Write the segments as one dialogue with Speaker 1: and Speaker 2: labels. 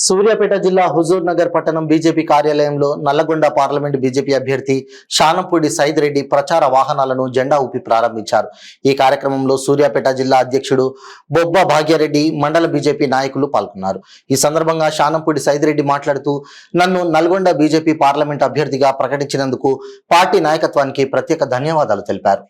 Speaker 1: సూర్యాపేట జిల్లా హుజూర్ నగర్ పట్టణం బీజేపీ కార్యాలయంలో నల్లగొండ పార్లమెంటు బీజేపీ అభ్యర్థి షానంపూడి సైద్ రెడ్డి ప్రచార వాహనాలను జెండా ఊపి ప్రారంభించారు. ఈ కార్యక్రమంలో సూర్యాపేట జిల్లా అధ్యక్షుడు బొబ్బ భాగ్యారెడ్డి, మండల బీజేపీ నాయకులు పాల్గొన్నారు. ఈ సందర్భంగా షానంపూడి సైద్ రెడ్డి మాట్లాడుతూ, నన్ను నల్గొండ బీజేపీ పార్లమెంటు అభ్యర్థిగా ప్రకటించినందుకు పార్టీ నాయకత్వానికి ప్రత్యేక ధన్యవాదాలు తెలిపారు.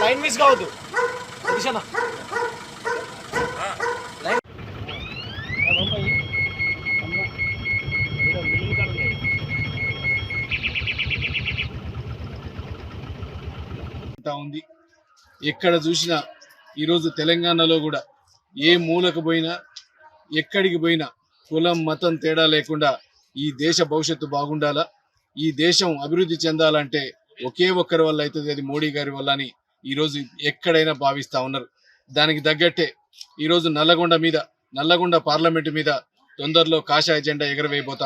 Speaker 2: లైన్ మిస్ కావద్దు.
Speaker 3: ఉంది ఎక్కడ చూసినా ఈరోజు తెలంగాణలో కూడా ఏ మూలకు పోయినా ఎక్కడికి పోయినా కులం మతం తేడా లేకుండా ఈ దేశ భవిష్యత్తు బాగుండాలా, ఈ దేశం అభివృద్ధి చెందాలంటే ఒకే ఒక్కరి వల్ల అవుతుంది, అది మోడీ గారి వల్ల అని ఈరోజు ఎక్కడైనా భావిస్తూ ఉన్నారు. దానికి తగ్గట్టే ఈరోజు నల్లగొండ పార్లమెంటు మీద తొందరలో కాషాయ జెండా ఎగరవేయబోతాం.